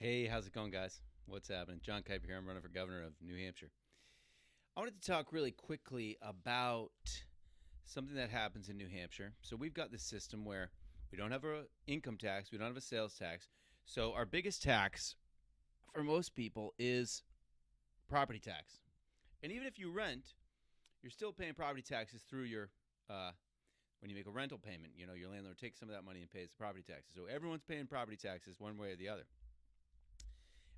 Hey, how's it going, guys? What's happening? John Kuiper here. I'm running for governor of New Hampshire. I wanted to talk really quickly about something that happens in New Hampshire. So we've got this system where we don't have an income tax, we don't have a sales tax. So our biggest tax for most people is property tax. And even if you rent, you're still paying property taxes through your when you make a rental payment. You know, your landlord takes some of that money and pays the property taxes. So everyone's paying property taxes one way or the other.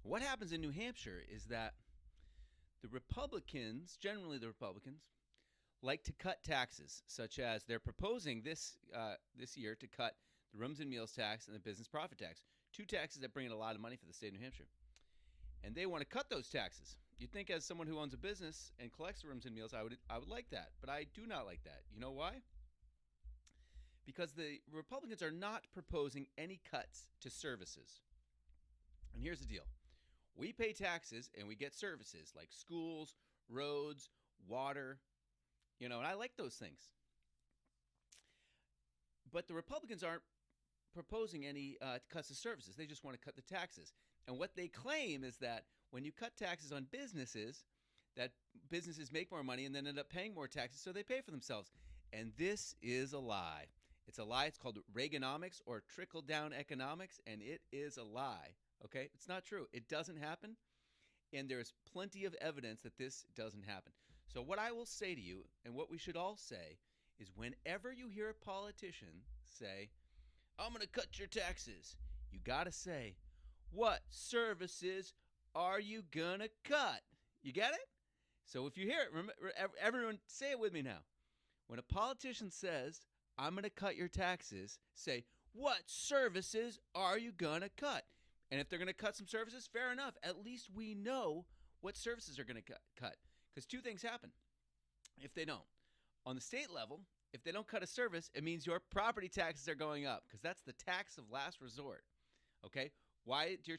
What happens in New Hampshire is that the Republicans, generally the Republicans, like to cut taxes, such as they're proposing this year to cut the rooms and meals tax and the business profit tax, two taxes that bring in a lot of money for the state of New Hampshire. And they want to cut those taxes. You'd think, as someone who owns a business and collects the rooms and meals, I would like that, but I do not like that. You know why? Because the Republicans are not proposing any cuts to services. And here's the deal. We pay taxes and we get services like schools, roads, water, and I like those things. But the Republicans aren't proposing any cuts to services. They just want to cut the taxes. And what they claim is that when you cut taxes on businesses, that businesses make more money and then end up paying more taxes, so they pay for themselves. And this is a lie. It's a lie. It's called Reaganomics or trickle-down economics, and it is a lie. Okay, it's not true. It doesn't happen, and there's plenty of evidence that this doesn't happen. So what I will say to you, and what we should all say, is whenever you hear a politician say, I'm going to cut your taxes, you got to say, what services are you going to cut? You get it? So if you hear it, remember, everyone say it with me now. When a politician says, I'm going to cut your taxes, say, what services are you going to cut? And if they're going to cut some services, fair enough. At least we know what services are going to cut. Because two things happen if they don't. On the state level, if they don't cut a service, it means your property taxes are going up, because that's the tax of last resort. Okay? Why do your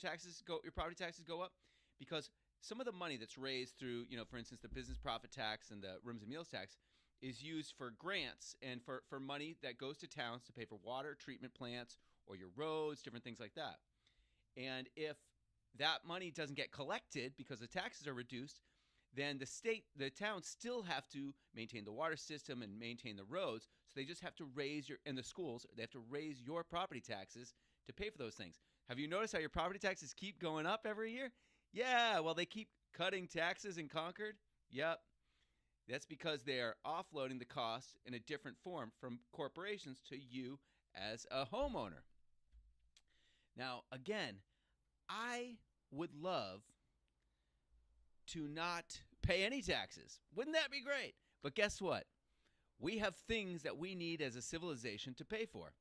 property taxes go up? Because some of the money that's raised through, for instance, the business profit tax and the rooms and meals tax is used for grants and for money that goes to towns to pay for water treatment plants or your roads, different things like that. And if that money doesn't get collected because the taxes are reduced, then the towns still have to maintain the water system and maintain the roads. So they just have to and the schools, they have to raise your property taxes to pay for those things. Have you noticed how your property taxes keep going up every year? Yeah, well, they keep cutting taxes in Concord. Yep. That's because they are offloading the cost in a different form from corporations to you as a homeowner. Now, again, I would love to not pay any taxes. Wouldn't that be great? But guess what? We have things that we need as a civilization to pay for.